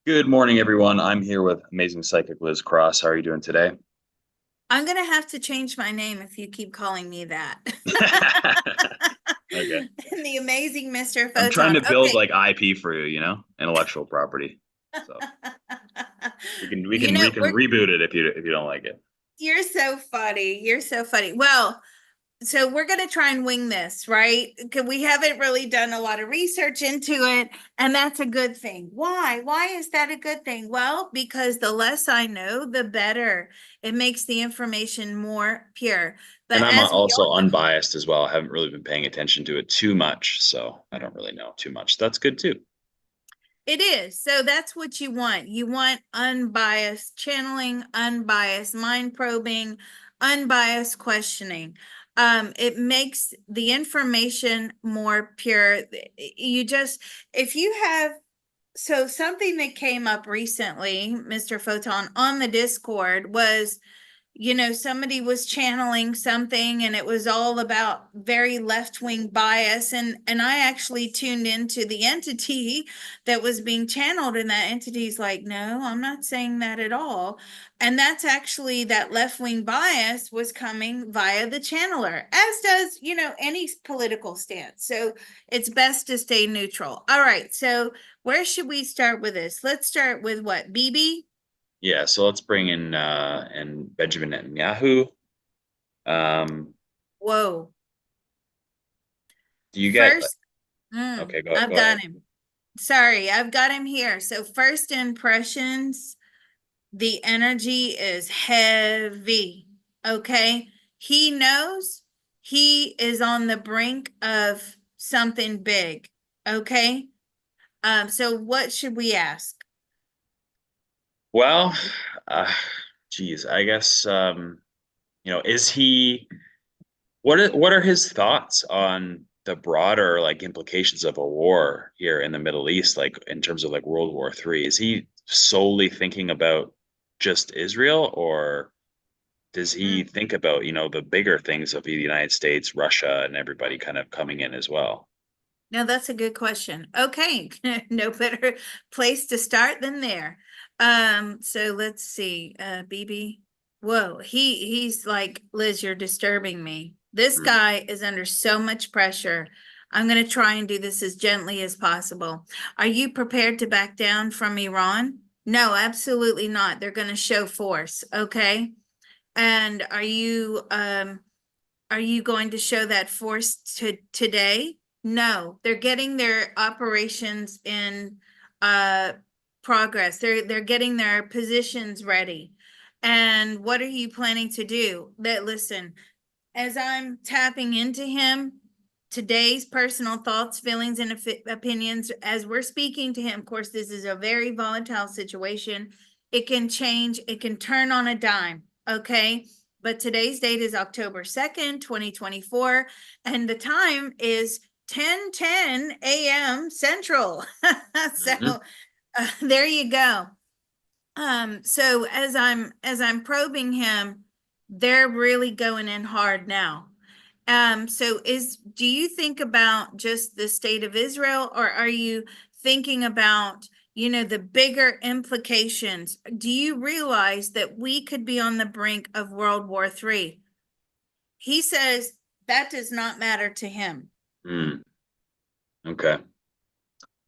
Good morning, everyone. I'm here with amazing psychic Liz Cross. How are you doing today? I'm gonna have to change my name if you keep calling me that. Okay. The amazing Mr. I'm trying Photon. to build Okay. like IP for you, intellectual property. So we can we You can we know, can reboot it if you don't like it. you're so funny. You're so funny. Well, so we're going to try and wing this, right? Because we haven't really done a lot of research into it, and that's a good thing. Why is that a good thing? Well, because the less I know, the better. It makes the information more pure. And But I'm as we also all know, unbiased as well. I haven't really been paying attention to it too much, so I don't really know too much. That's good too. it is. So that's what you want. You want unbiased channeling, unbiased mind probing, unbiased questioning. It makes the information more pure. You just, if you have, so something that came up recently, Mr. Photon, on the Discord was, somebody was channeling something and it was all about very left-wing bias, and I actually tuned into the entity that was being channeled, and that entity's like, no, I'm not saying that at all. And that's actually, that left-wing bias was coming via the channeler, as does, any political stance. So it's best to stay neutral. All right, so where should we start with this? Let's start with what, BB? Yeah, so let's bring in Benjamin Netanyahu. Um, Whoa. do you get First, okay, go I've go ahead. got him. Sorry, I've got him here. So, first impressions, the energy is heavy. Okay. He knows he is on the brink of something big. Okay. So what should we ask? Well, uh, geez, I guess is he what are his thoughts on the broader like implications of a war here in the Middle East, like in terms of like World War III? Is he solely thinking about just Israel, or does he Mm. think about, the bigger things of the United States, Russia, and everybody kind of coming in as well? Now that's a good question. Okay, no better place to start than there. So let's see. BB. Whoa, he's like, Liz, you're disturbing me. This Hmm. guy is under so much pressure. I'm gonna try and do this as gently as possible. Are you prepared to back down from Iran? No, absolutely not. They're gonna show force, okay? And are you going to show that force today? No, they're getting their operations in uh progress. They're getting their positions ready. And what are you planning to do? That listen, as I'm tapping into him, today's personal thoughts, feelings, and opinions, as we're speaking to him, of course, this is a very volatile situation. It can change, it can turn on a dime. Okay. But today's date is October 2nd, 2024, and the time is 10:10 a.m. Central. So Hmm. there you go. So as I'm probing him, they're really going in hard now. So do you think about just the state of Israel, or are you thinking about, the bigger implications? Do you realize that we could be on the brink of World War III? He says that does not matter to him. Hmm. Okay.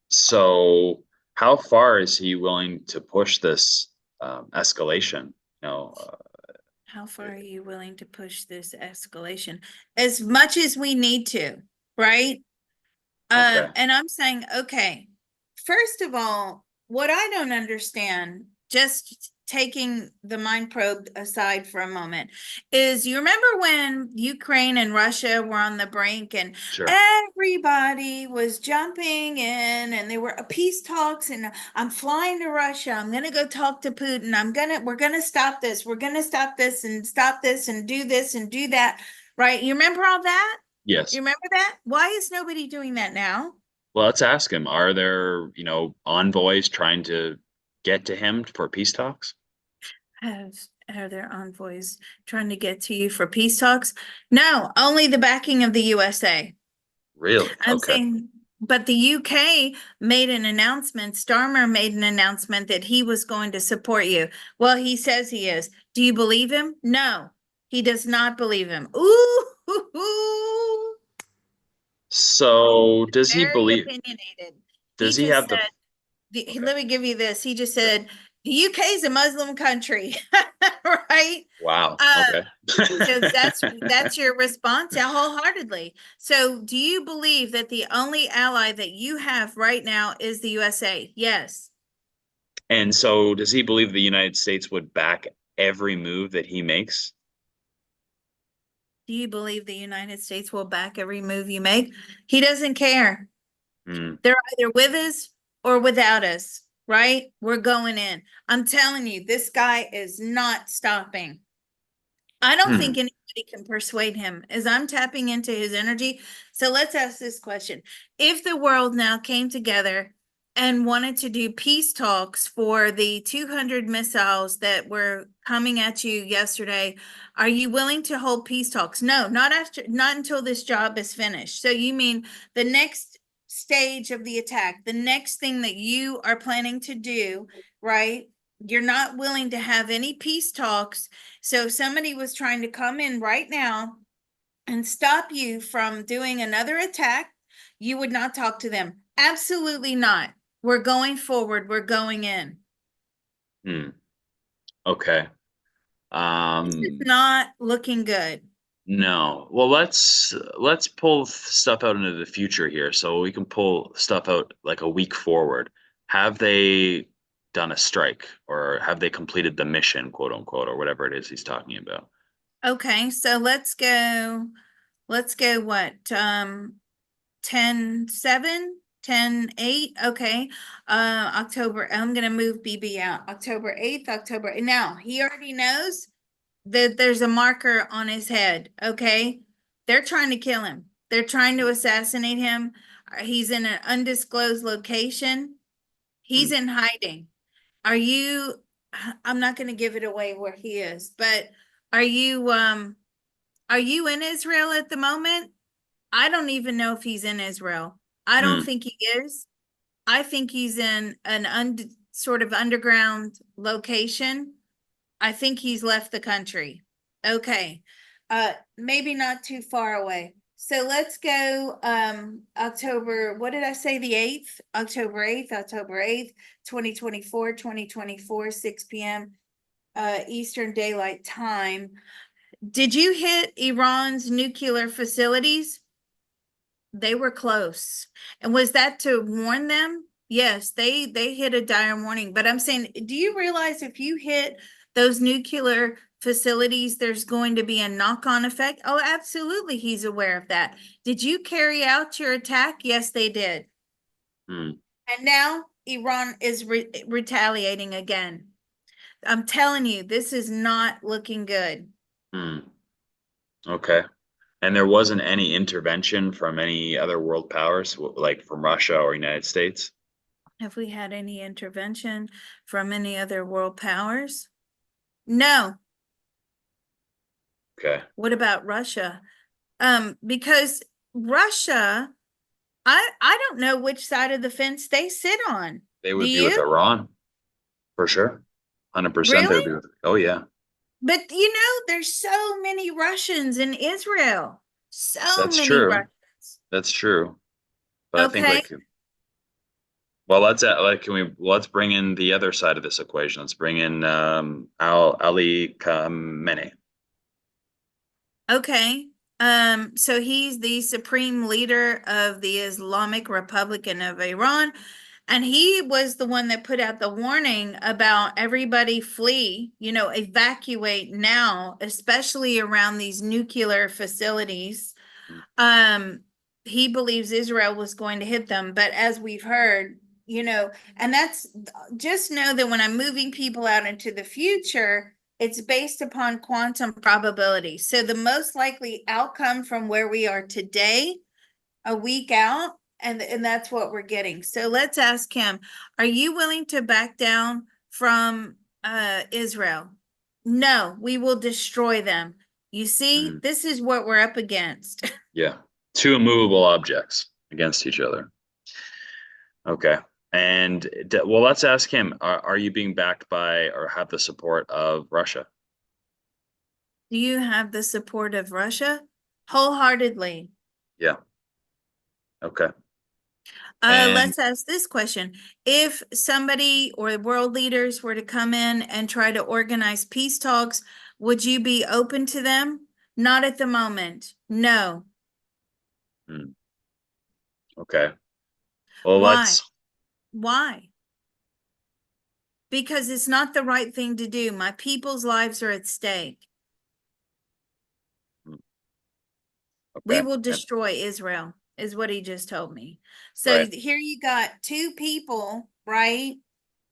So how far is he willing to push this escalation? You know, How far are you willing to push this escalation? As much as we need to, right? okay. And I'm saying, okay, first of all, what I don't understand, just taking the mind probe aside for a moment, is you remember when Ukraine and Russia were on the brink and Sure. everybody was jumping in and there were peace talks, and I'm flying to Russia. I'm going to go talk to Putin. We're going to stop this. We're going to stop this and stop this and do this and do that. Right? You remember all that? You Yes. remember that? Why is nobody doing that now? Well, let's ask him. Are there, envoys trying to get to him for peace talks? Have their envoys trying to get to you for peace talks? No, only the backing of the USA. Really? I'm Okay. saying, But the UK made an announcement, Starmer made an announcement that he was going to support you. Well, he says he is. Do you believe him? No, he does not believe him. Ooh, So very opinionated. He does he just have the, said, okay. let me give you this. He just said, the UK is a Muslim country, right? Wow. Uh, Okay. so that's your response, yeah, wholeheartedly. So do you believe that the only ally that you have right now is the USA? Yes. And so does he believe the United States would back every move that he makes? Do you believe the United States will back every move you make? He doesn't care. Hmm. They're either with us or without us, right? We're going in. I'm telling you, this guy is not stopping. I don't think Hmm. anybody can persuade him as I'm tapping into his energy. So let's ask this question. If the world now came together and wanted to do peace talks for the 200 missiles that were coming at you yesterday, are you willing to hold peace talks? No, not until this job is finished. So you mean the next stage of the attack, the next thing that you are planning to do, right? You're not willing to have any peace talks. So if somebody was trying to come in right now and stop you from doing another attack, you would not talk to them. Absolutely not. We're going forward. We're going in. Hmm. Okay. It's Um, not looking good. no. Well, let's pull stuff out into the future here. So we can pull stuff out like a week forward. Have they done a strike or have they completed the mission, quote unquote, or whatever it is he's talking about? Okay, so let's go what? 10/7, 10/8. Okay. October. I'm gonna move BB out. October 8th, October. Now he already knows that there's a marker on his head. Okay. They're trying to kill him. They're trying to assassinate him. He's in an undisclosed location. Hmm. He's in hiding. Are you, I'm not going to give it away where he is, but are you, um, are you in Israel at the moment? I don't even know if he's in Israel. I don't Hmm. think he is. I think he's in an sort of underground location. I think he's left the country. Okay. Maybe not too far away. So let's go October, what did I say? The 8th? October 8th, 2024, 6 p.m. Eastern Daylight Time. Did you hit Iran's nuclear facilities? They were close. And was that to warn them? Yes, they hit a dire warning. But I'm saying, do you realize if you hit those nuclear facilities, there's going to be a knock-on effect? Oh, absolutely, he's aware of that. Did you carry out your attack? Yes, they did. Hmm. And now Iran is retaliating again. I'm telling you, this is not looking good. Hmm. Okay. And there wasn't any intervention from any other world powers, like from Russia or United States? Have we had any intervention from any other world powers? No. Okay. What about Russia? Because Russia, I don't know which side of the fence they sit on. They Do would be with you? Iran for sure. 100% they Really? would be with, oh yeah, But you know, there's so many Russians in Israel. So that's many true. Russians. That's true. But I think Okay. like, well, can we, let's bring in the other side of this equation. Let's bring in Ali Khamenei. Okay. So he's the supreme leader of the Islamic Republic of Iran, and he was the one that put out the warning about everybody flee, evacuate now, especially around these nuclear facilities. Um, he believes Israel was going to hit them, but as we've heard, and that's just know that when I'm moving people out into the future, it's based upon quantum probability. So the most likely outcome from where we are today, a week out, and that's what we're getting. So let's ask him, are you willing to back down from Israel? No, we will destroy them. You see, Mm, this is what we're up against. yeah. Two immovable objects against each other. Okay. And well, let's ask him, are you being backed by or have the support of Russia? Do you have the support of Russia? Wholeheartedly. Yeah. Okay. And Let's ask this question. If somebody or world leaders were to come in and try to organize peace talks, would you be open to them? Not at the moment. No. hmm, okay. Well, Why? let's Why? Because it's not the right thing to do. My people's lives are at stake. hmm, We okay. will And destroy Israel, is what he just told me. So right. here you got two people, right,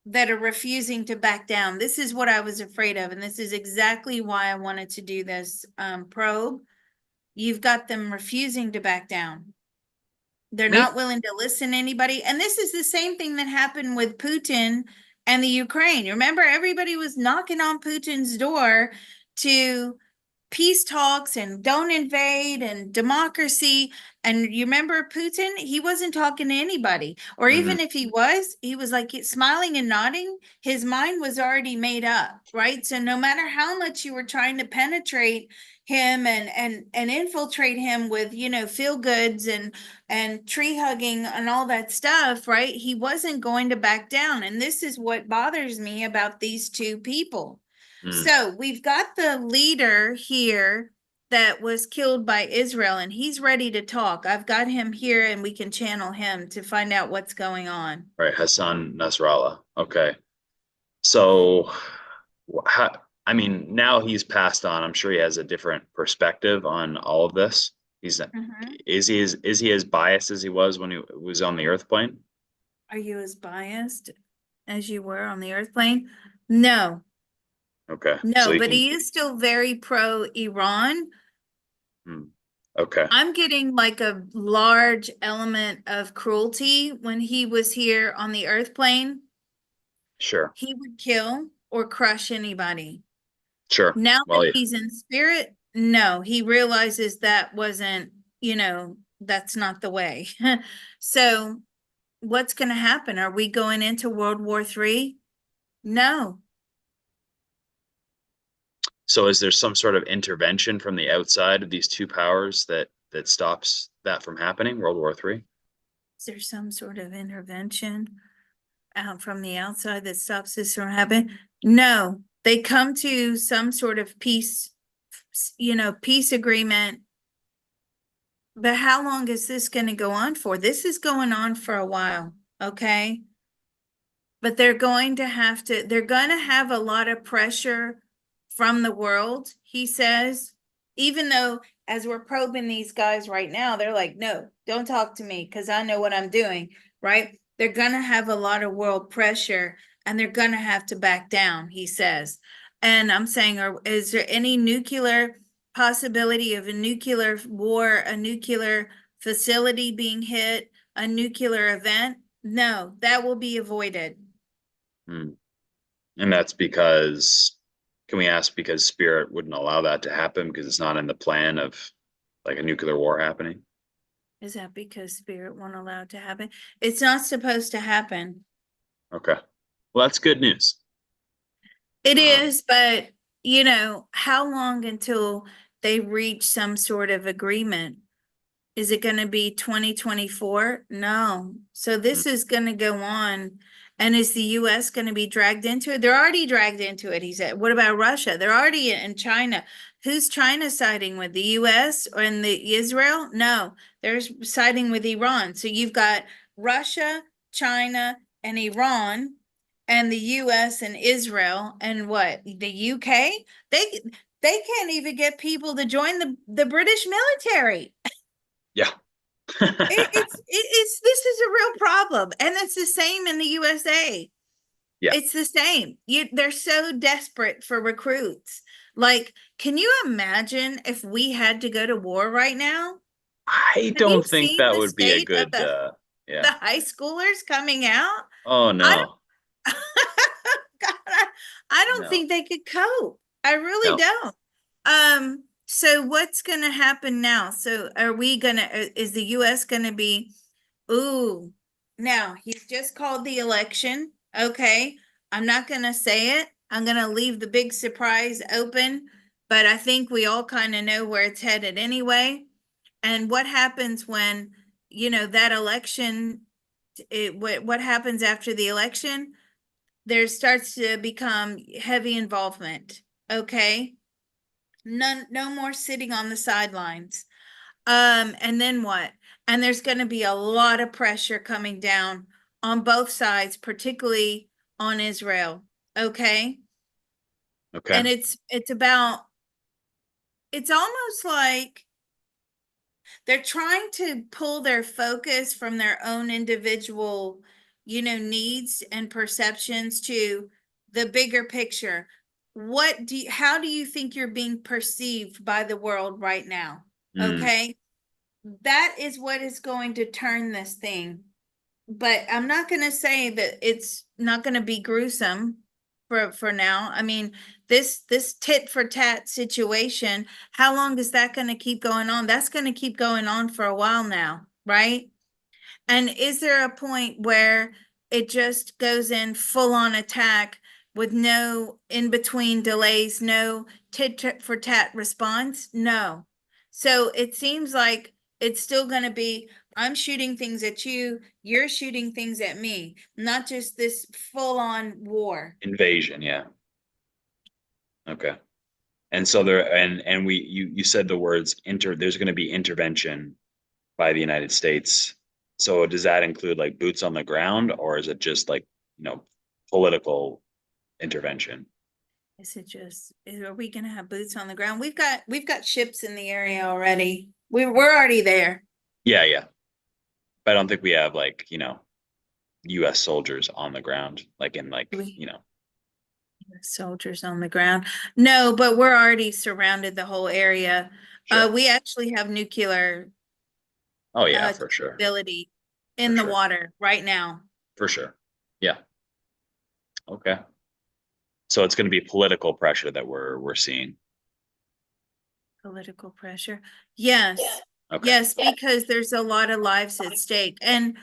that are refusing to back down. This is what I was afraid of. And this is exactly why I wanted to do this probe. You've got them refusing to back down. They're not Maybe willing to listen to anybody. And this is the same thing that happened with Putin and the Ukraine. Remember, everybody was knocking on Putin's door to peace talks and don't invade and democracy. And you remember Putin? He wasn't talking to anybody. Or hmm even if he was like smiling and nodding. His mind was already made up, right? So no matter how much you were trying to penetrate him and infiltrate him with, feel goods and tree hugging and all that stuff, right? He wasn't going to back down. And this is what bothers me about these two people. hmm, So we've got the leader here that was killed by Israel, and he's ready to talk. I've got him here, and we can channel him to find out what's going on. right. Hassan Nasrallah. Okay. So how, I mean, now he's passed on. I'm sure he has a different perspective on all of this. He's Mhm. is he as biased as he was when he was on the Earth plane? Are you as biased as you were on the Earth plane? No, Okay. So no, you but can he is still very pro Iran. hmm, okay. I'm getting like a large element of cruelty when he was here on the Earth plane. Sure. He would kill or crush anybody. Sure. Now that Well, yeah. he's in spirit, no, he realizes that wasn't, that's not the way. So what's going to happen? Are we going into World War III? No. So is there some sort of intervention from the outside of these two powers that stops that from happening, World War III? Is there some sort of intervention out from the outside that stops this from happening? No. They come to some sort of peace, peace agreement. But how long is this going to go on for? This is going on for a while. Okay. But they're going to have a lot of pressure from the world, he says, even though as we're probing these guys right now, they're like, no, don't talk to me because I know what I'm doing, right? They're going to have a lot of world pressure and they're going to have to back down, he says. And I'm saying, is there any nuclear possibility of a nuclear war, a nuclear facility being hit, a nuclear event? No, that will be avoided. Hmm. And that's because, can we ask because Spirit wouldn't allow that to happen because it's not in the plan of like a nuclear war happening? Is that because spirit won't allow it to happen? It's not supposed to happen. Okay. Well, that's good news. It Um, is, but how long until they reach some sort of agreement? Is it going to be 2024? No. So hmm, this is going to go on. And is the US going to be dragged into it? They're already dragged into it, he said. What about Russia? They're already in China. Who's China siding with? The US or in the Israel? No, they're siding with Iran. So you've got Russia, China, and Iran, and the US and Israel, and what? The UK? They can't even get people to join the British military. yeah. It's this is a real problem, and it's the same in the USA. Yeah. It's the same. They're so desperate for recruits. Like, can you imagine if we had to go to war right now? I Have you don't think seen that the would be a state of good the yeah. high schoolers coming out? Oh I no. don't. God, I don't No. think they could cope. I really No. don't. So what's gonna happen now? So are we gonna? Is the U.S. gonna be? Ooh. Now, he's just called the election. Okay. I'm not going to say it. I'm going to leave the big surprise open, but I think we all kind of know where it's headed anyway. And what happens when, that election, what happens after the election? There starts to become heavy involvement. Okay. None, no more sitting on the sidelines. And then what? And there's going to be a lot of pressure coming down on both sides, particularly on Israel. Okay. Okay. And it's almost like they're trying to pull their focus from their own individual, needs and perceptions to the bigger picture. How do you think you're being perceived by the world right now? Mm, Okay. That is what is going to turn this thing. But I'm not going to say that it's not going to be gruesome for now. I mean, this tit for tat situation, how long is that going to keep going on? That's going to keep going on for a while now, right? And is there a point where it just goes in full on attack with no in between delays, no tit for tat response? No. So it seems like it's still going to be I'm shooting things at you, you're shooting things at me, not just this full on war. invasion, yeah. Okay. And so there and you said the words there's going to be intervention by the United States. So does that include like boots on the ground, or is it just like, political intervention? Is it just are we going to have boots on the ground? We've got ships in the area already. We're already there. Yeah, yeah. But I don't think we have like, US soldiers on the ground, like in like, We soldiers on the ground. No, but we're already surrounded the whole area. sure. We actually have nuclear Oh yeah, for sure. capability For in the sure. water right now. For sure. Yeah. Okay. So it's going to be political pressure that we're seeing. Political pressure. Yes. Okay. Yes, because there's a lot of lives at stake. And,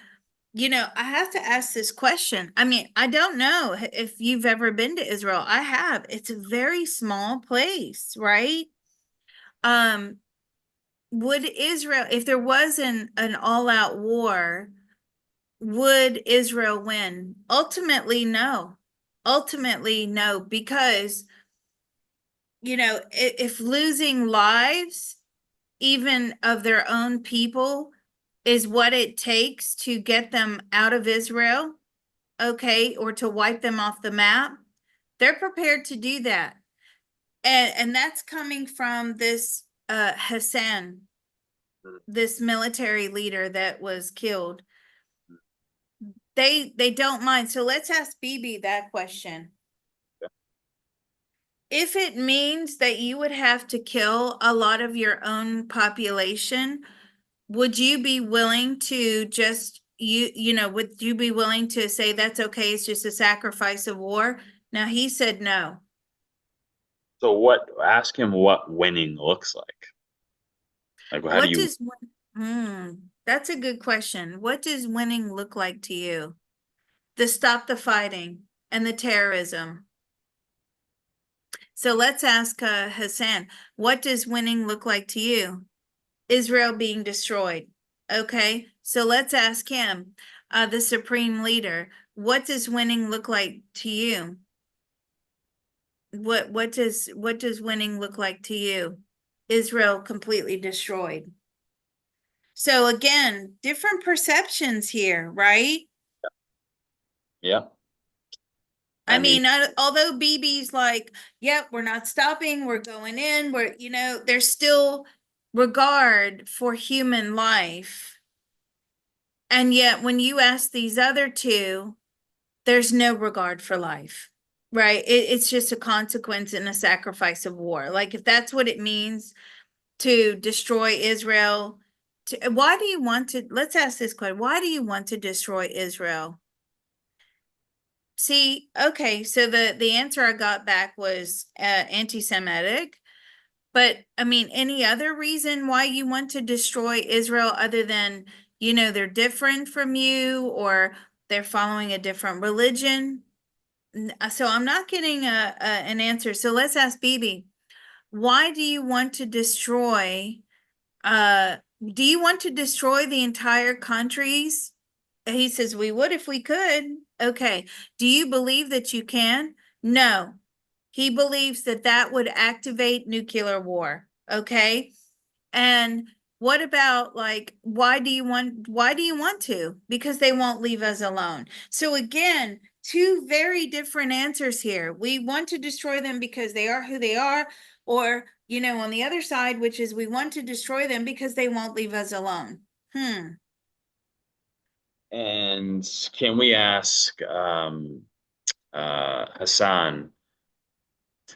I have to ask this question. I mean, I don't know if you've ever been to Israel. I have. It's a very small place, right? Um, would Israel, if there was an all-out war, would Israel win? Ultimately, no. Ultimately, no, because, if losing lives, even of their own people, is what it takes to get them out of Israel, okay, or to wipe them off the map, they're prepared to do that. And that's coming from this Hassan, this military leader that was killed. They don't mind. So let's ask Bibi that question. If it means that you would have to kill a lot of your own population, would you be willing to just would you be willing to say that's okay, it's just a sacrifice of war? Now he said no. So ask him what winning looks like. Like how do What you does that's a good question. What does winning look like to you? The stop the fighting and the terrorism. So let's ask Hassan, what does winning look like to you? Israel being destroyed. Okay, so let's ask him, the supreme leader, what does winning look like to you? What does winning look like to you? Israel completely destroyed. So again, different perceptions here, right? yeah. I I mean, mean, although Bibi's like, yep, we're not stopping, we're going in, there's still regard for human life. And yet, when you ask these other two, there's no regard for life, right? It's just a consequence and a sacrifice of war. Like, if that's what it means to destroy Israel, why do you want to? Let's ask this question: why do you want to destroy Israel? See, okay, so the answer I got back was anti-Semitic. But I mean, any other reason why you want to destroy Israel other than they're different from you, or they're following a different religion. So I'm not getting an answer. So let's ask Bibi, why uh, do you want to destroy the entire countries? He says, we would if we could. Okay. Do you believe that you can? No. He believes that that would activate nuclear war. Okay. And what about, like, why do you want to? Because they won't leave us alone. So again, two very different answers here. We want to destroy them because they are who they are, or, on the other side, which is we want to destroy them because they won't leave us alone. And can we ask Hassan,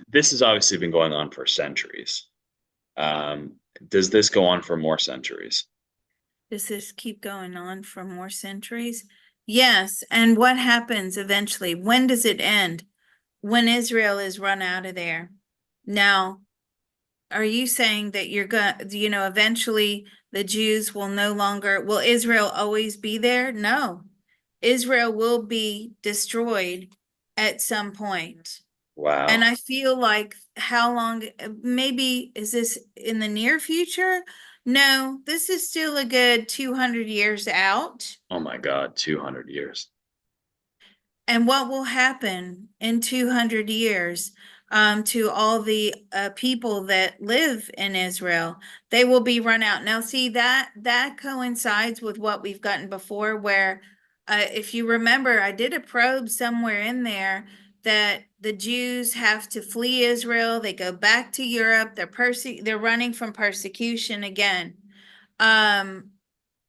this has obviously been going on for centuries. Does this go on for more centuries? Does this keep going on for more centuries? Yes. And what happens eventually? When does it end? When Israel is run out of there. Now, are you saying that you're going to, eventually the Jews will Israel always be there? No. Israel will be destroyed at some point. And Wow. I feel like how long, maybe is this in the near future? No, this is still a good 200 years out. Oh my God, 200 years. And what will happen in 200 years to all the people that live in Israel? They will be run out. Now, see, that coincides with what we've gotten before, where if you remember, I did a probe somewhere in there that the Jews have to flee Israel. They go back to Europe. They're running from persecution again. Um,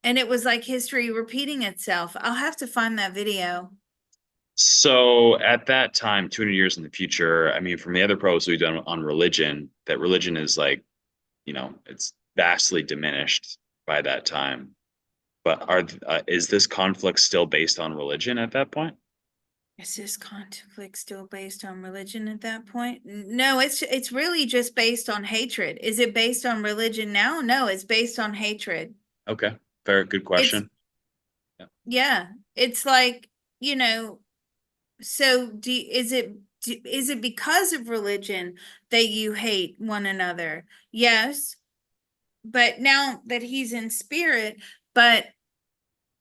and it was like history repeating itself. I'll have to find that video. So at that time, 200 years in the future, I mean, from the other pros we've done on religion, that religion is like, it's vastly diminished by that time. But is this conflict still based on religion at that point? Is this conflict still based on religion at that point? No, it's really just based on hatred. Is it based on religion now? No, it's based on hatred. Okay, fair, good It's question. Yeah. yeah, it's like, you know, so is it because of religion that you hate one another? Yes, but now that he's in spirit, but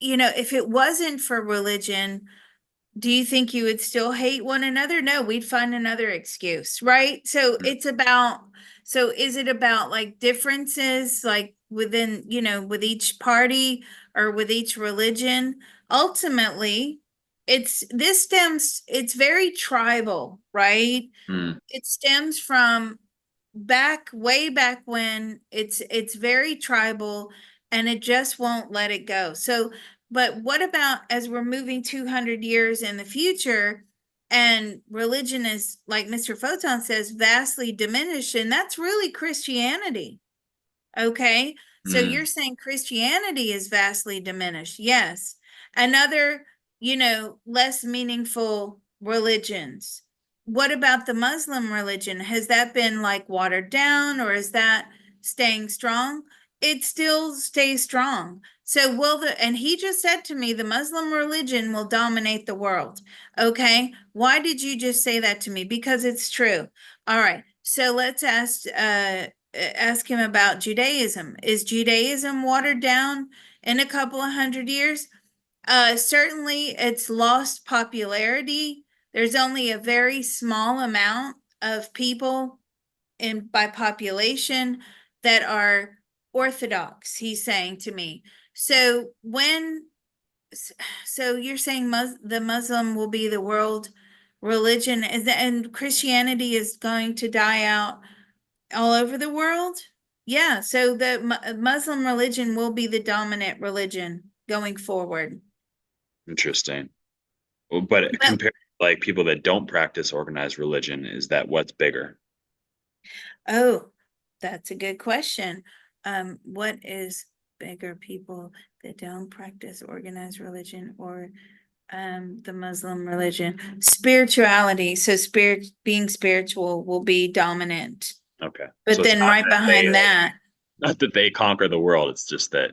if it wasn't for religion, do you think you would still hate one another? No, we'd find another excuse, right? So is it about like differences, like within, with each party or with each religion? Ultimately, it's very tribal, right? Mm, It stems from way back when. It's very tribal, and it just won't let it go. So, but what about as we're moving 200 years in the future, and religion is, like Mr. Photon says, vastly diminished, and that's really Christianity. Okay. So you're mm. saying Christianity is vastly diminished. Yes. Another, less meaningful religions. What about the Muslim religion? Has that been like watered down, or is that staying strong? It still stays strong. So and he just said to me, the Muslim religion will dominate the world. Okay. Why did you just say that to me? Because it's true. All right. So let's ask him about Judaism. Is Judaism watered down in a couple of hundred years? Certainly, it's lost popularity. There's only a very small amount of people by population that are Orthodox, he's saying to me. So so you're saying the Muslim will be the world religion, and Christianity is going to die out all over the world? Yeah, so the Muslim religion will be the dominant religion going forward. Interesting. Well, but But compared to like people that don't practice organized religion, is that what's bigger? oh, that's a good question. What is bigger, people that don't practice organized religion, or the Muslim religion? Spirituality. So being spiritual will be dominant. Okay. But So it's then right behind that, not that they conquer the world, it's just that.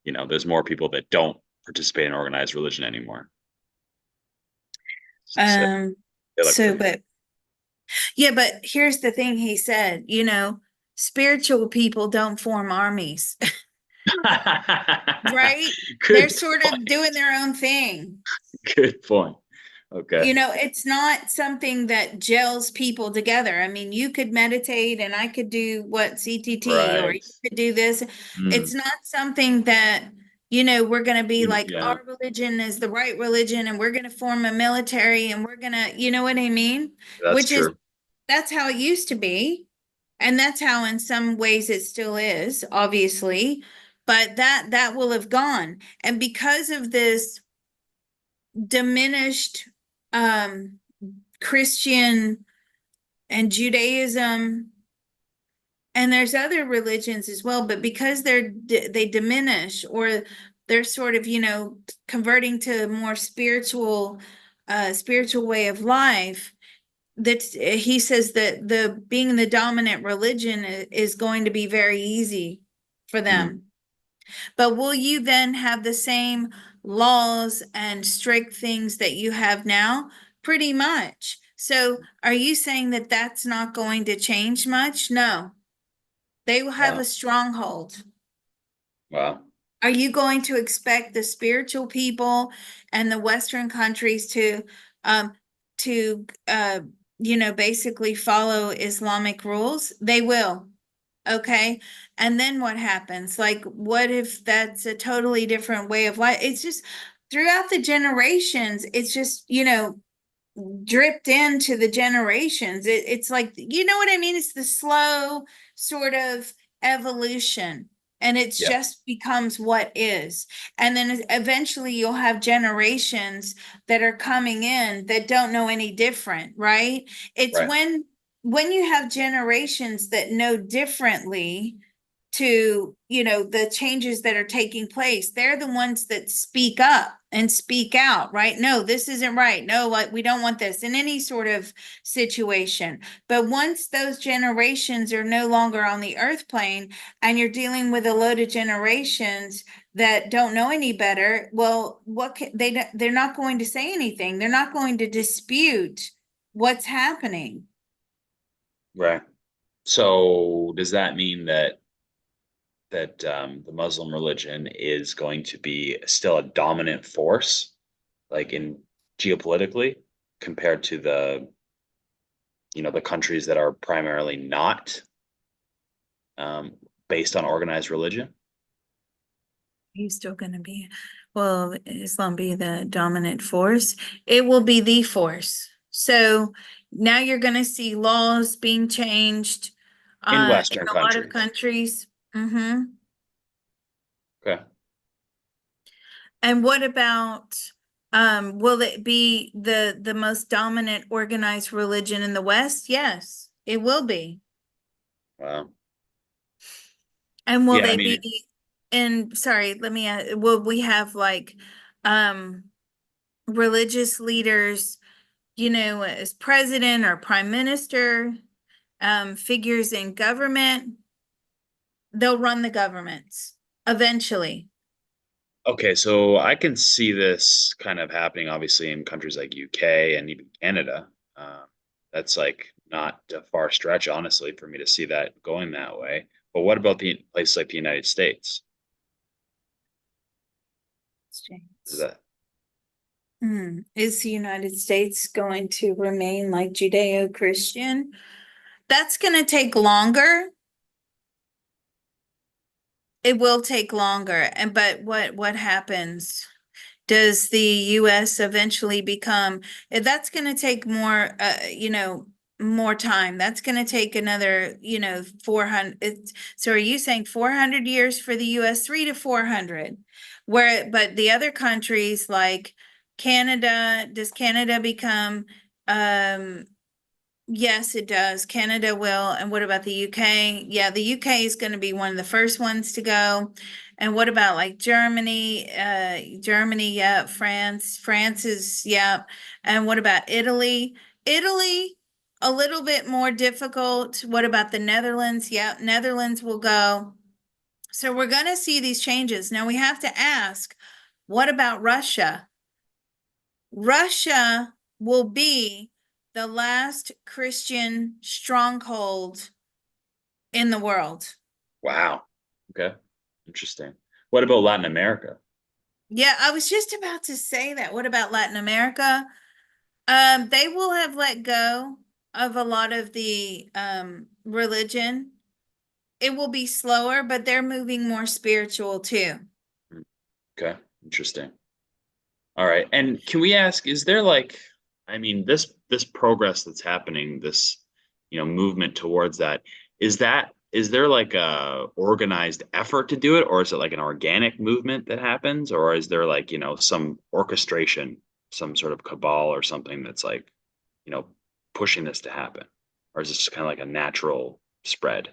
there's more people that don't participate in organized religion anymore. So Um, they look so, pretty. but yeah, but here's the thing he said, spiritual people don't form armies, right? They're Good sort of point. doing their own thing. Good point. Okay. It's not something that gels people together. I mean, you could meditate and I could do what CTT, or you Right. could do this. It's Mm. not something that, we're going to be like, Yeah, our religion is the right religion and we're going to form a military and we're going to, you know what I mean? that's Which is, true. that's how it used to be. And that's how in some ways it still is, obviously. But that will have gone. And because of this diminished um Christian and Judaism, and there's other religions as well, but because they diminish, or they're sort of, converting to a more spiritual way of life, that he says that the being the dominant religion is going to be very easy for Mm. them. But will you then have the same laws and strict things that you have now? Pretty much. So are you saying that that's not going to change much? No, they will have Wow. a stronghold. Wow. Are you going to expect the spiritual people and the Western countries um, to basically follow Islamic rules? They will. Okay. And then what happens? Like, what if that's a totally different way of life? It's just throughout the generations, it's just, dripped into the generations. It's like, you know what I mean? It's the slow sort of evolution. And it Yeah. just becomes what is. And then eventually you'll have generations that are coming in that don't know any different, right? It's Right. when you have generations that know differently to the changes that are taking place, they're the ones that speak up and speak out, right? No, this isn't right. No, like, we don't want this in any sort of situation. But once those generations are no longer on the earth plane, and you're dealing with a load of generations that don't know any better, well, they're not going to say anything. They're not going to dispute what's happening. Right. So does that mean that the Muslim religion is going to be still a dominant force, like in geopolitically, compared to the countries that are primarily not um, based on organized religion? He's still going to be, well, Islam be the dominant force. It will be the force. So now you're going to see laws being changed In in Western a lot of countries. countries. Hmm. Okay. And what about, will it be the most dominant organized religion in the West? Yes, it will be. Wow. And will Yeah, I they mean, be, and sorry, let me, will we have like, um, religious leaders, as president or prime minister, figures in government? They'll run the governments eventually. okay, so I can see this kind of happening, obviously, in countries like UK and even Canada. That's like not a far stretch, honestly, for me to see that going that way. But what about the places like the United States? Is that Is the United States going to remain like Judeo-Christian? That's going to take longer. It will take longer. And but what happens? Does the US eventually become, that's going to take more, more time. That's going to take another, 400. So are you saying 400 years for the US, 3 to 400? But the other countries like Canada, does Canada become, um, yes, it does. Canada will. And what about the UK? Yeah, the UK is going to be one of the first ones to go. And what about like Germany? Germany, yeah. France is, yeah. And what about Italy? Italy, a little bit more difficult. What about the Netherlands? Yeah, Netherlands will go. So we're going to see these changes. Now we have to ask, what about Russia? Russia will be the last Christian stronghold in the world. Wow. Okay. Interesting. What about Latin America? Yeah, I was just about to say that. What about Latin America? They will have let go of a lot of the religion. It will be slower, but they're moving more spiritual too. Hmm. Okay. Interesting. All right. And can we ask, is there like, I mean, this progress that's happening, this, movement towards that, is there like a organized effort to do it, or is it like an organic movement that happens, or is there like, some orchestration, some sort of cabal or something that's like, you know, pushing this to happen? Or is this just kind of like a natural spread?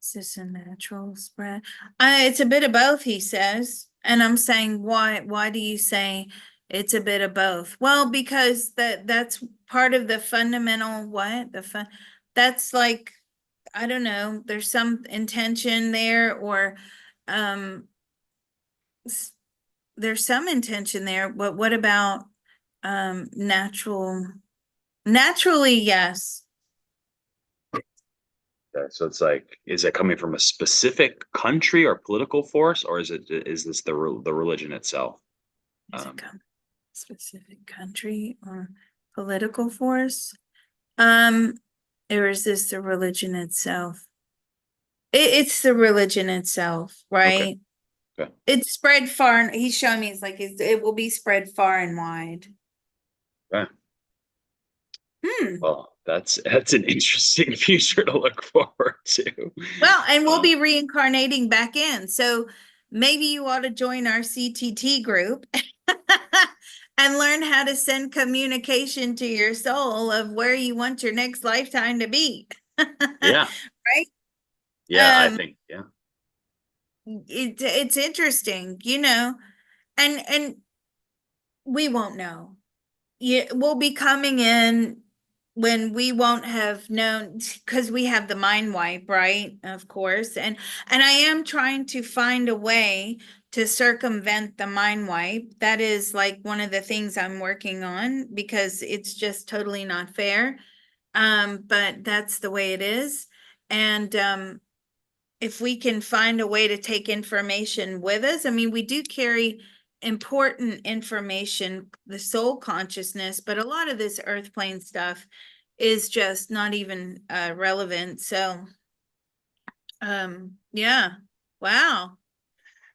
Is this a natural spread? It's a bit of both, he says. And I'm saying, why do you say it's a bit of both? Well, because that's part of the fundamental what? That's like, I don't know, there's some intention there or um there's some intention there. But what about naturally, yes. Okay, so it's like, is it coming from a specific country or political force, or is this the religion itself? Is it Um, come specific country or political force? Um, or is this the religion itself? It's the religion itself, okay, right? okay. It's spread far, and he's showing me it's like it will be spread far and wide. Okay. Hmm. Well, that's an interesting future to look forward to. Well, and we'll Um, be reincarnating back in. So maybe you ought to join our CTT group and learn how to send communication to your soul of where you want your next lifetime to be. yeah, Right? yeah, I Um, think, yeah. it's interesting, you know, and we won't know. Yeah, we'll be coming in when we won't have known because we have the mind wipe, right? Of course. And I am trying to find a way to circumvent the mind wipe. That is like one of the things I'm working on because it's just totally not fair. But that's the way it is. And if we can find a way to take information with us, I mean, we do carry important information, the soul consciousness, but a lot of this earth plane stuff is just not even relevant. So, yeah, wow.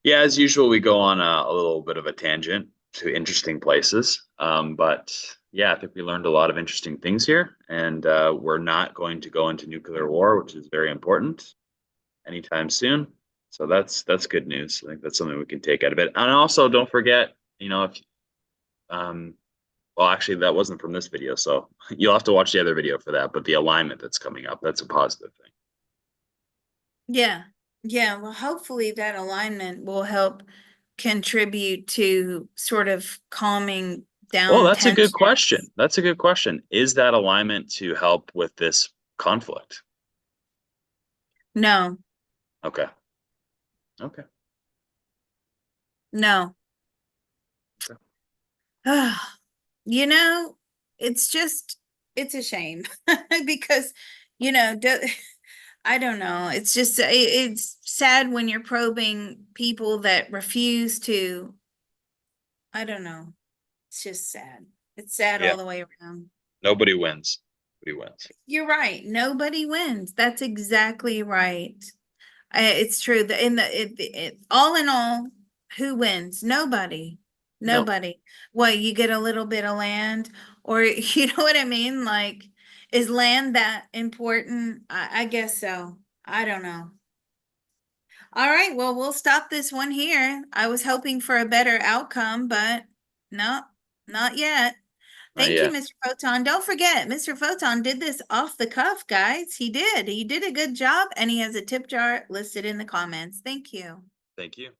Yeah, as usual, we go on a little bit of a tangent to interesting places. But yeah, I think we learned a lot of interesting things here, and we're not going to go into nuclear war, which is very important, anytime soon. So that's good news. I think that's something we can take out of it. And also, don't forget, if um, well, actually, that wasn't from this video, so you'll have to watch the other video for that. But the alignment that's coming up, that's a positive thing. Yeah, yeah. Well, hopefully that alignment will help contribute to sort of calming Well, down that's a good tension. question. That's a good question. Is that alignment to help with this conflict? No, Okay. Okay. no. Okay. You know, it's just it's a shame because I don't know. It's just it's sad when you're probing people that refuse to. I don't know. It's just sad. It's sad Yeah. all the way around. Nobody wins. Nobody wins. You're right. Nobody wins. That's exactly right. It's true. All in all, who wins? Nobody. No. Nobody. What, you get a little bit of land, or you know what I mean? Like, is land that important? I guess so. I don't know. All right, well, we'll stop this one here. I was hoping for a better outcome, but no, not yet. Not Thank you, yet. Mr. Photon. Don't forget, Mr. Photon did this off the cuff, guys. He did. He did a good job, and he has a tip jar listed in the comments. Thank you. Thank you.